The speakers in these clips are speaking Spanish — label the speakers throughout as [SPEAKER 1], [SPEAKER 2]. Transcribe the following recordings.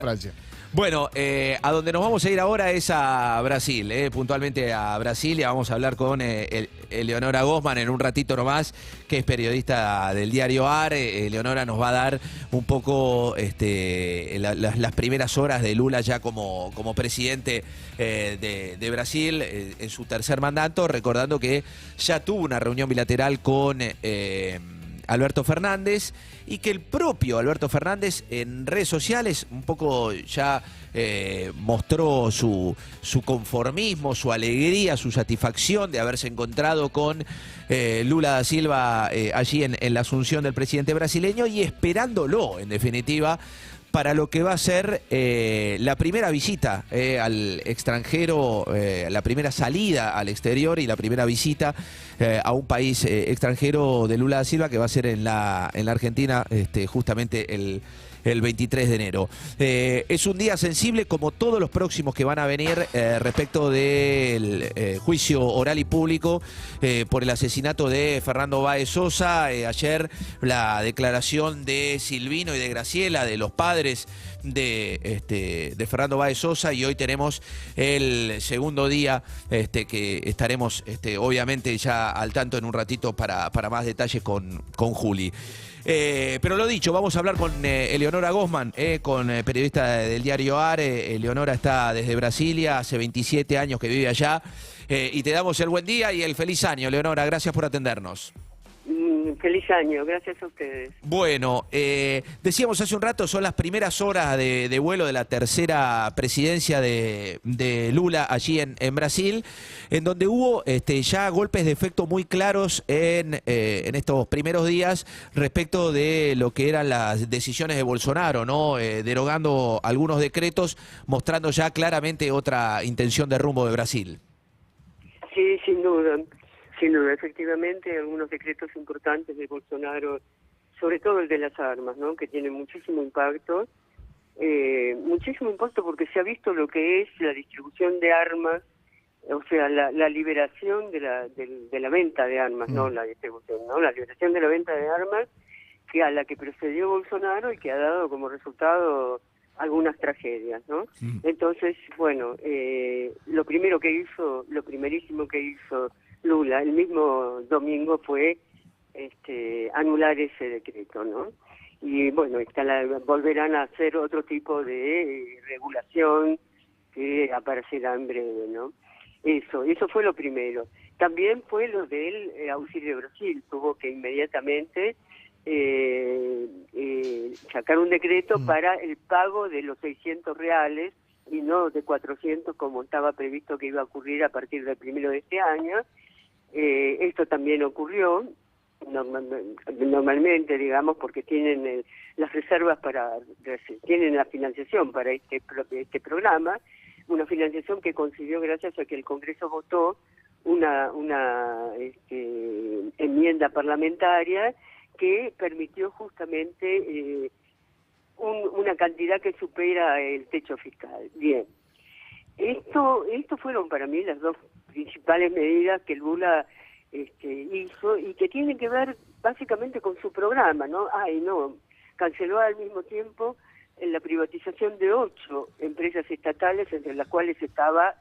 [SPEAKER 1] Francia.
[SPEAKER 2] Bueno, a donde nos vamos a ir ahora es a Brasil, puntualmente a Brasil, y vamos a hablar con Eleonora Gozman en un ratito nomás, que es periodista del diario AR. Eleonora nos va a dar un poco las primeras horas de Lula ya como presidente de Brasil en su tercer mandato, recordando que ya tuvo una reunión bilateral con Alberto Fernández, y que el propio Alberto Fernández en redes sociales un poco ya mostró su conformismo, su alegría, su satisfacción de haberse encontrado con Lula da Silva allí en la asunción del presidente brasileño, y esperándolo, en definitiva, para lo que va a ser la primera visita al extranjero, la primera salida al exterior y la primera visita a un país extranjero de Lula da Silva, que va a ser en la Argentina justamente el 23 de enero. Es un día sensible, como todos los próximos que van a venir, respecto del juicio oral y público por el asesinato de Fernando Báez Sosa. Ayer la declaración de Silvino y de Graciela, de los padres de Fernando Báez Sosa, y hoy tenemos el segundo día que estaremos obviamente ya al tanto en un ratito para más detalles con Juli. Pero lo dicho, vamos a hablar con Eleonora Gozman, periodista del diario AR. Eleonora está desde Brasilia, hace 27 años que vive allá, y te damos el buen día y el feliz año, Eleonora. Gracias por atendernos.
[SPEAKER 3] Feliz año, gracias a ustedes.
[SPEAKER 2] Bueno, decíamos hace un rato, son las primeras horas de vuelo de la tercera presidencia de Lula allí en Brasil, en donde hubo ya golpes de efecto muy claros en estos primeros días respecto de lo que eran las decisiones de Bolsonaro, ¿no? Derogando algunos decretos, mostrando ya claramente otra intención de rumbo de Brasil.
[SPEAKER 3] Sí, sin duda. Sin duda, efectivamente, algunos decretos importantes de Bolsonaro, sobre todo el de las armas, ¿no?, que tiene muchísimo impacto porque se ha visto lo que es la distribución de armas, o sea, la liberación de la venta de armas, no la distribución, ¿no?, la liberación de la venta de armas, que a la que procedió Bolsonaro y que ha dado como resultado algunas tragedias, ¿no? Entonces, bueno, lo primerísimo que hizo Lula el mismo domingo fue anular ese decreto, ¿no? Y bueno, volverán a hacer otro tipo de regulación que aparecerá en breve, ¿no? Eso fue lo primero. También fue lo del Auxilio Brasil. Tuvo que inmediatamente sacar un decreto para el pago de los 600 reales y no de 400 como estaba previsto que iba a ocurrir a partir del 1 de este año. Esto también ocurrió normalmente, digamos, porque tienen las reservas tienen la financiación para este programa, una financiación que consiguió gracias a que el Congreso votó una enmienda parlamentaria que permitió justamente una cantidad que supera el techo fiscal. Bien, esto fueron para mí las dos principales medidas que Lula hizo y que tienen que ver básicamente con su programa, ¿no? Canceló al mismo tiempo la privatización de 8 empresas estatales, entre las cuales estaba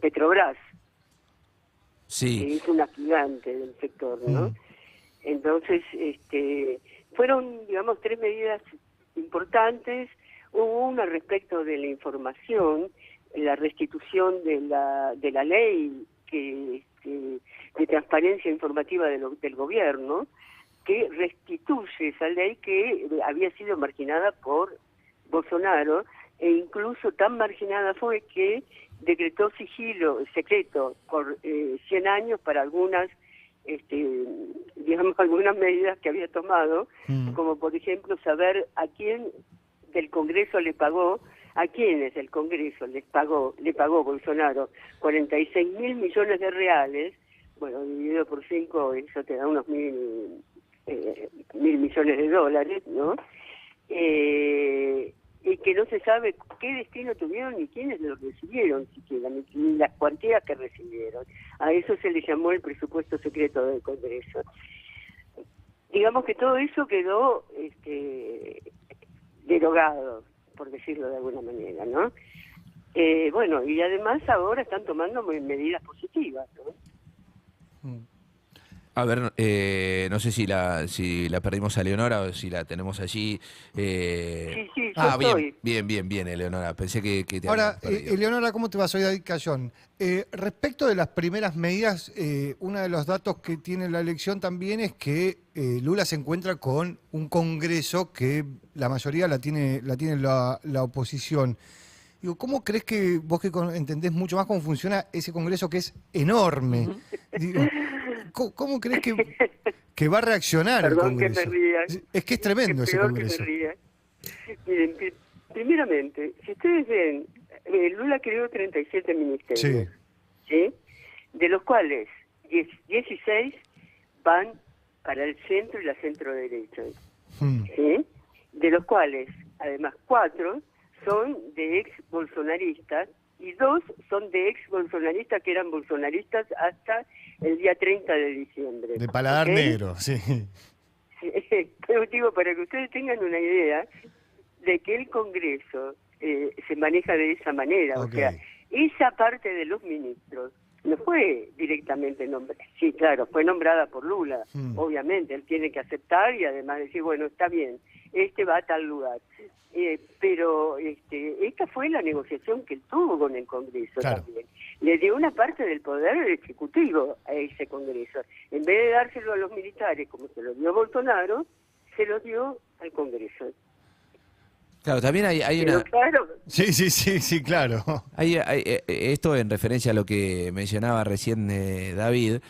[SPEAKER 3] Petrobras,
[SPEAKER 2] Sí.
[SPEAKER 3] que es una gigante del sector, ¿no? Entonces, fueron, digamos, 3 medidas importantes. Hubo una respecto de la información, la restitución de la ley de transparencia informativa del gobierno, que restituye esa ley que había sido marginada por Bolsonaro, e incluso tan marginada fue que decretó sigilo secreto por 100 años para algunas algunas medidas que había tomado, como por ejemplo saber a quién del Congreso le pagó, a quienes el Congreso le pagó Bolsonaro 46.000 millones de reales, bueno, dividido por 5, eso te da unos mil millones de dólares, ¿no? Y que no se sabe qué destino tuvieron ni quiénes lo recibieron siquiera, ni las cuantías que recibieron. A eso se le llamó el presupuesto secreto del Congreso. Digamos que todo eso quedó derogado, por decirlo de alguna manera, ¿no? Bueno, y además ahora están tomando medidas positivas, ¿no?
[SPEAKER 1] Mm.
[SPEAKER 2] A ver, no sé si la perdimos a Leonora o si la tenemos allí.
[SPEAKER 3] Sí, yo
[SPEAKER 2] Bien,
[SPEAKER 3] estoy.
[SPEAKER 2] bien, Eleonora. Pensé que te
[SPEAKER 1] Ahora,
[SPEAKER 2] habíamos perdido.
[SPEAKER 1] Eleonora, ¿cómo te va? Soy David Cayón. Respecto de las primeras medidas, uno de los datos que tiene la elección también es que Lula se encuentra con un Congreso que la mayoría la tiene la oposición. Digo, ¿cómo crees que vos entendés mucho más cómo funciona ese Congreso que es enorme? Digo, ¿cómo crees que va a reaccionar el
[SPEAKER 3] Perdón que me
[SPEAKER 1] Congreso?
[SPEAKER 3] ría.
[SPEAKER 1] Es que es tremendo
[SPEAKER 3] Es
[SPEAKER 1] ese
[SPEAKER 3] peor que me
[SPEAKER 1] Congreso.
[SPEAKER 3] ría. Miren, primeramente, si ustedes ven, Lula creó 37 ministerios, ¿sí? De los cuales 16 van para el centro y la centro derecha,
[SPEAKER 1] Mm.
[SPEAKER 3] ¿sí? De los cuales, además, 4 son de ex bolsonaristas y 2 son de ex bolsonaristas que eran bolsonaristas hasta el día 30 de diciembre.
[SPEAKER 1] De paladar
[SPEAKER 3] ¿ok?
[SPEAKER 1] negro, sí.
[SPEAKER 3] Pero digo, para que ustedes tengan una idea de que el Congreso se maneja de esa manera,
[SPEAKER 1] Ok.
[SPEAKER 3] o sea, esa parte de los ministros no fue directamente nombrada, sí, claro, fue nombrada por Lula, obviamente, él tiene que aceptar y además decir, bueno, está bien, este va a tal lugar. Pero esta fue la negociación que él tuvo con el Congreso
[SPEAKER 1] Claro.
[SPEAKER 3] también. Le dio una parte del poder ejecutivo a ese Congreso. En vez de dárselo a los militares, como se lo dio Bolsonaro, se lo dio al Congreso.
[SPEAKER 2] Claro, también hay
[SPEAKER 3] Pero
[SPEAKER 2] una...
[SPEAKER 3] claro,
[SPEAKER 1] Sí, claro.
[SPEAKER 2] Esto en referencia a lo que mencionaba recién David.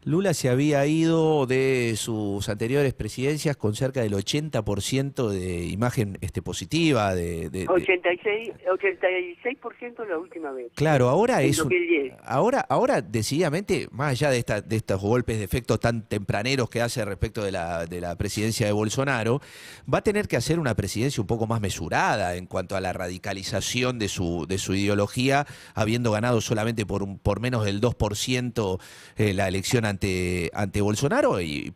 [SPEAKER 2] Lula se había ido de sus anteriores presidencias con cerca del 80% de imagen positiva.
[SPEAKER 3] 86% la última vez.
[SPEAKER 2] Claro, ahora
[SPEAKER 3] En
[SPEAKER 2] es
[SPEAKER 3] 2010.
[SPEAKER 2] ahora decididamente, más allá de estos golpes de efecto tan tempraneros que hace respecto de la presidencia de Bolsonaro, va a tener que hacer una presidencia un poco más mesurada en cuanto a la radicalización de su ideología, habiendo ganado solamente por menos del 2% la elección ante Bolsonaro y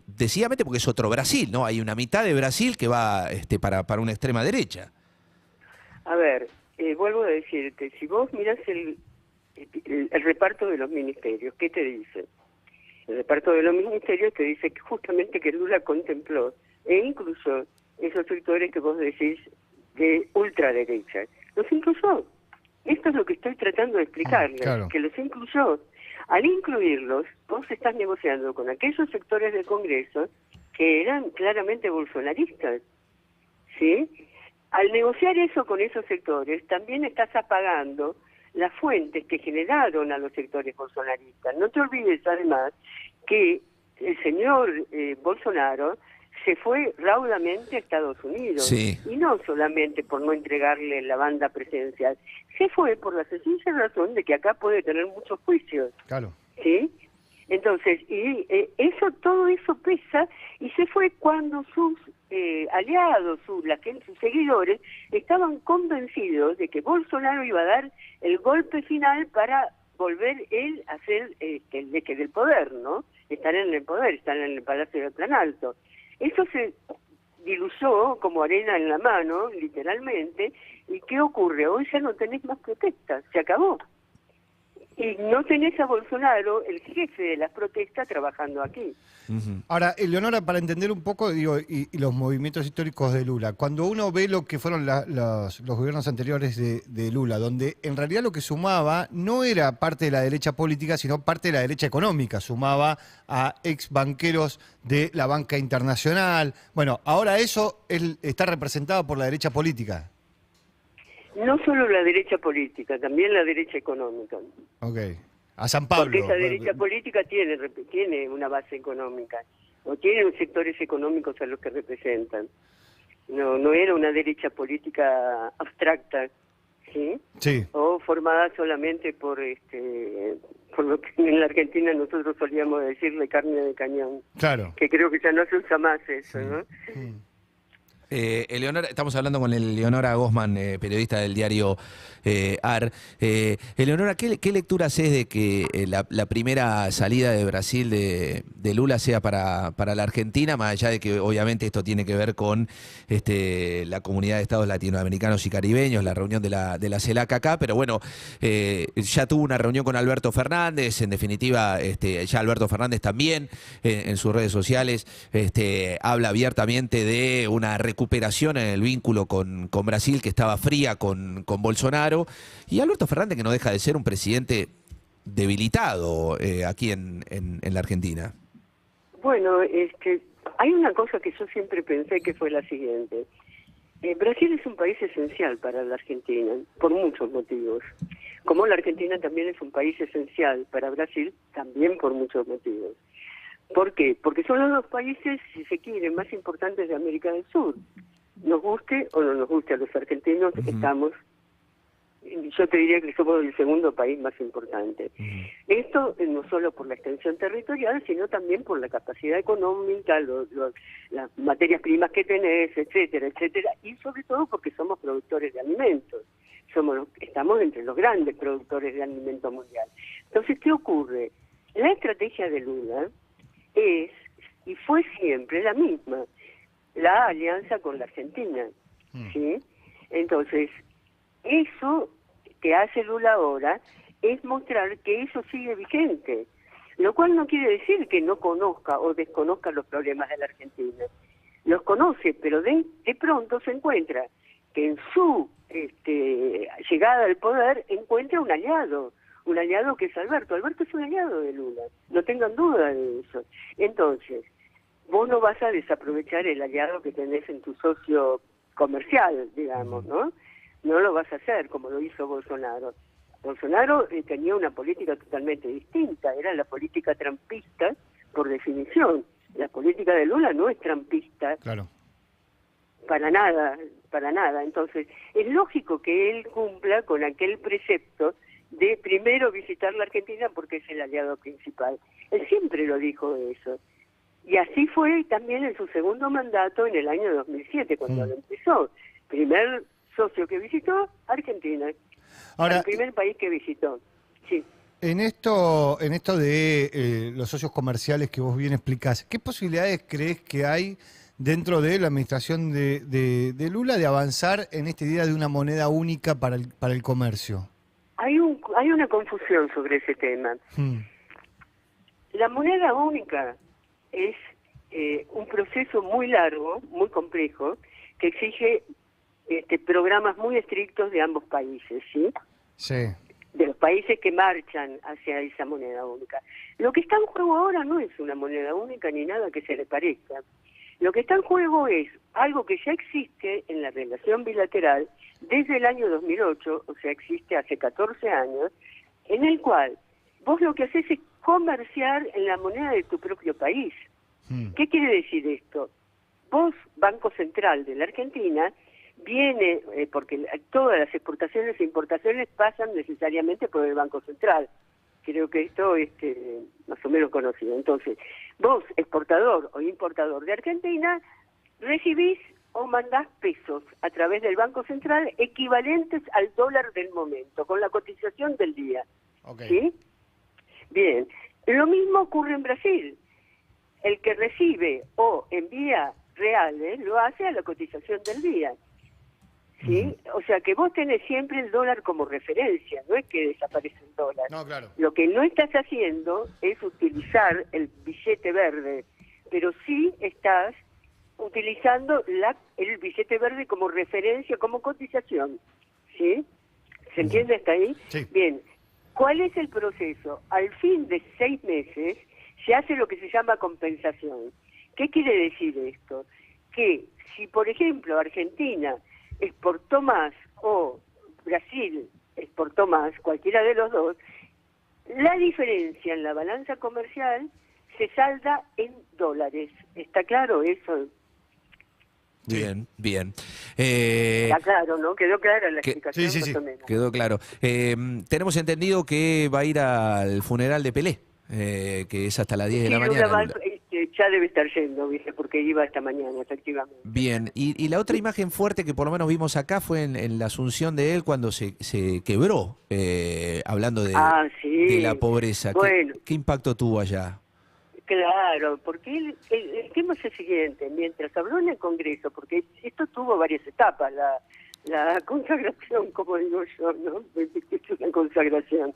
[SPEAKER 2] decididamente porque es otro Brasil, ¿no? Hay una mitad de Brasil que va para una extrema derecha.
[SPEAKER 3] A ver, vuelvo a decirte, si vos mirás el reparto de los ministerios, ¿qué te dice? El reparto de los ministerios te dice que justamente que Lula contempló e incluso esos sectores que vos decís de ultraderecha. Los incluyó. Esto es lo que estoy tratando de explicarles,
[SPEAKER 1] Claro.
[SPEAKER 3] que los incluyó. Al incluirlos, vos estás negociando con aquellos sectores del Congreso que eran claramente bolsonaristas, ¿sí? Al negociar eso con esos sectores, también estás apagando las fuentes que generaron a los sectores bolsonaristas. No te olvides, además, que el señor Bolsonaro se fue raudamente a Estados Unidos.
[SPEAKER 2] Sí.
[SPEAKER 3] Y no solamente por no entregarle la banda presidencial, se fue por la sencilla razón de que acá puede tener muchos juicios.
[SPEAKER 1] Claro.
[SPEAKER 3] ¿Sí? Entonces, y todo eso pesa, y se fue cuando sus aliados, sus seguidores, estaban convencidos de que Bolsonaro iba a dar el golpe final para volver él a ser el eje del poder, ¿no? Estar en el poder, estar en el Palacio del Planalto. Eso se diluyó como arena en la mano, literalmente, y ¿qué ocurre? Hoy ya no tenés más protestas, se acabó. Y no tenés a Bolsonaro, el jefe de las protestas, trabajando aquí.
[SPEAKER 1] Ahora, Eleonora, para entender un poco, digo, y los movimientos históricos de Lula, cuando uno ve lo que fueron los gobiernos anteriores de Lula, donde en realidad lo que sumaba no era parte de la derecha política, sino parte de la derecha económica, sumaba a ex banqueros de la banca internacional. Bueno, ahora eso está representado por la derecha política.
[SPEAKER 3] No solo la derecha política, también la derecha económica.
[SPEAKER 1] Ok. A San Pablo.
[SPEAKER 3] Porque esa derecha política tiene una base económica, o tiene sectores económicos a los que representan. No era una derecha política abstracta, ¿sí?
[SPEAKER 1] Sí.
[SPEAKER 3] O formada solamente por lo que en la Argentina nosotros solíamos decirle carne de cañón.
[SPEAKER 1] Claro.
[SPEAKER 3] Que creo que ya no se usa más eso, ¿no?
[SPEAKER 2] Estamos hablando con Eleonora Gozman, periodista del diario AR. Eleonora, ¿qué lectura haces de que la primera salida de Brasil de Lula sea para la Argentina, más allá de que obviamente esto tiene que ver con la comunidad de estados latinoamericanos y caribeños, la reunión de la CELAC acá, pero bueno, ya tuvo una reunión con Alberto Fernández, en definitiva, ya Alberto Fernández también en sus redes sociales habla abiertamente de una recuperación en el vínculo con Brasil, que estaba fría con Bolsonaro, y Alberto Fernández, que no deja de ser un presidente debilitado aquí en la Argentina.
[SPEAKER 3] Bueno, hay una cosa que yo siempre pensé, que fue la siguiente. Brasil es un país esencial para la Argentina, por muchos motivos. Como la Argentina también es un país esencial para Brasil, también por muchos motivos. ¿Por qué? Porque son los dos países, si se quiere, más importantes de América del Sur. Nos guste o no nos guste a los argentinos, yo te diría que somos el segundo país más importante. Esto no solo por la extensión territorial, sino también por la capacidad económica, las materias primas que tenés, etcétera, etcétera, y sobre todo porque somos productores de alimentos. Estamos entre los grandes productores de alimentos mundial. Entonces, ¿qué ocurre? La estrategia de Lula es, y fue siempre la misma, la alianza con la Argentina, ¿sí? Entonces, eso que hace Lula ahora es mostrar que eso sigue vigente, lo cual no quiere decir que no conozca o desconozca los problemas de la Argentina. Los conoce, pero de pronto se encuentra que en su llegada al poder encuentra un aliado que es Alberto. Alberto es un aliado de Lula, no tengan duda de eso. Entonces, vos no vas a desaprovechar el aliado que tenés en tu socio comercial, digamos, ¿no? No lo vas a hacer como lo hizo Bolsonaro. Bolsonaro tenía una política totalmente distinta, era la política trampista por definición. La política de Lula no es trampista.
[SPEAKER 1] Claro.
[SPEAKER 3] Para nada, para nada. Entonces, es lógico que él cumpla con aquel precepto de primero visitar la Argentina porque es el aliado principal. Él siempre lo dijo eso. Y así fue también en su segundo mandato en el año 2007, cuando lo empezó. Primer socio que visitó, Argentina.
[SPEAKER 1] Ahora,
[SPEAKER 3] el primer país que visitó. Sí.
[SPEAKER 1] En esto de los socios comerciales que vos bien explicás, ¿qué posibilidades crees que hay dentro de la administración de Lula de avanzar en esta idea de una moneda única para el comercio?
[SPEAKER 3] Hay una confusión sobre ese tema. La moneda única es un proceso muy largo, muy complejo, que exige programas muy estrictos de ambos países, ¿sí?
[SPEAKER 1] Sí.
[SPEAKER 3] De los países que marchan hacia esa moneda única. Lo que está en juego ahora no es una moneda única ni nada que se le parezca. Lo que está en juego es algo que ya existe en la relación bilateral desde el año 2008, o sea, existe hace 14 años, en el cual vos lo que haces es comerciar en la moneda de tu propio país. ¿Qué quiere decir esto? Vos, Banco Central de la Argentina, viene, porque todas las exportaciones e importaciones pasan necesariamente por el Banco Central. Creo que esto es más o menos conocido. Entonces, vos, exportador o importador de Argentina, recibís o mandás pesos a través del Banco Central equivalentes al dólar del momento, con la cotización del día.
[SPEAKER 1] Okay.
[SPEAKER 3] ¿Sí? Bien. Lo mismo ocurre en Brasil. El que recibe o envía reales lo hace a la cotización del día. ¿Sí? O sea que vos tenés siempre el dólar como referencia, no es que desaparece el dólar.
[SPEAKER 1] No, claro.
[SPEAKER 3] Lo que no estás haciendo es utilizar el billete verde, pero sí estás utilizando el billete verde como referencia, como cotización. ¿Sí? ¿Se entiende hasta ahí?
[SPEAKER 1] Sí.
[SPEAKER 3] Bien. ¿Cuál es el proceso? Al fin de 6 meses se hace lo que se llama compensación. ¿Qué quiere decir esto? Que si, por ejemplo, Argentina exportó más o Brasil exportó más, cualquiera de los dos, la diferencia en la balanza comercial se salda en dólares. ¿Está claro eso?
[SPEAKER 2] Bien, bien.
[SPEAKER 3] Está claro, ¿no? Quedó clara la explicación.
[SPEAKER 1] sí,
[SPEAKER 3] más o menos.
[SPEAKER 2] Quedó claro. Tenemos entendido que va a ir al funeral de Pelé, que es hasta las 10 de la
[SPEAKER 3] Sí,
[SPEAKER 2] mañana.
[SPEAKER 3] Lula va, ya debe estar yendo, ¿viste? Porque iba esta mañana, efectivamente.
[SPEAKER 2] Bien, y la otra imagen fuerte que por lo menos vimos acá fue en la asunción de él cuando se quebró, hablando
[SPEAKER 3] Sí.
[SPEAKER 2] de la pobreza.
[SPEAKER 3] Bueno.
[SPEAKER 2] ¿Qué impacto tuvo allá?
[SPEAKER 3] Claro, porque el tema es el siguiente, mientras habló en el Congreso, porque esto tuvo varias etapas, la consagración, como digo yo, ¿no? Es una consagración.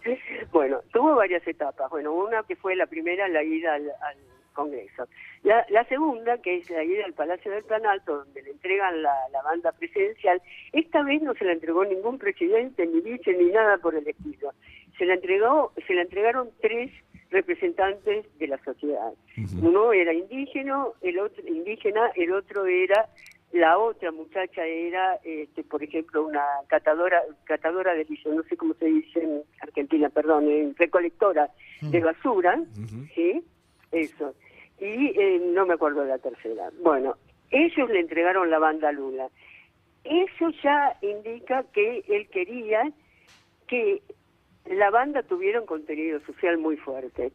[SPEAKER 3] Bueno, tuvo varias etapas. Bueno, una que fue la primera, la ida al Congreso. La segunda, que es la ida al Palacio del Planalto, donde le entregan la banda presidencial, esta vez no se la entregó ningún presidente, ni vice, ni nada por el estilo. Se la entregaron 3 representantes de la sociedad. Uno era indígena, el otro era, la otra muchacha era, por ejemplo, una catadora de liceo, no sé cómo se dice en Argentina, perdón, recolectora de basura, ¿sí? Eso. Y no me acuerdo de la tercera. Bueno, ellos le entregaron la banda a Lula. Eso ya indica que él quería que la banda tuviera un contenido social muy fuerte.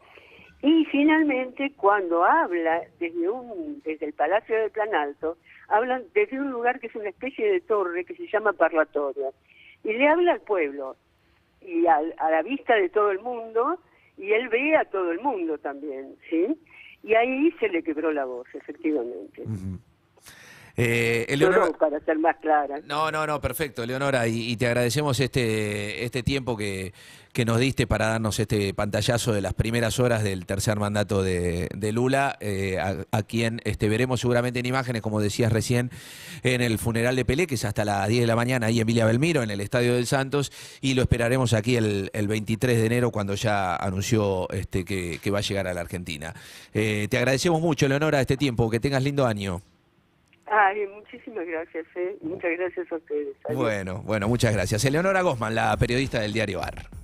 [SPEAKER 3] Y finalmente, cuando habla desde el Palacio del Planalto, hablan desde un lugar que es una especie de torre que se llama Parlatorio. Y le habla al pueblo, y a la vista de todo el mundo, y él ve a todo el mundo también, ¿sí? Y ahí se le quebró la voz, efectivamente.
[SPEAKER 2] Eleonora,
[SPEAKER 3] solo para ser más clara.
[SPEAKER 2] No, perfecto, Eleonora, y te agradecemos este tiempo que nos diste para darnos este pantallazo de las primeras horas del tercer mandato de Lula, a quien veremos seguramente en imágenes, como decías recién, en el funeral de Pelé, que es hasta las 10 de la mañana ahí en Villa Belmiro, en el Estadio del Santos, y lo esperaremos aquí el 23 de enero, cuando ya anunció que va a llegar a la Argentina. Te agradecemos mucho, Eleonora, este tiempo, que tengas lindo año.
[SPEAKER 3] Ay, muchísimas gracias, muchas gracias a ustedes. Adiós.
[SPEAKER 2] Bueno, muchas gracias. Eleonora Gosman, la periodista del diario AR.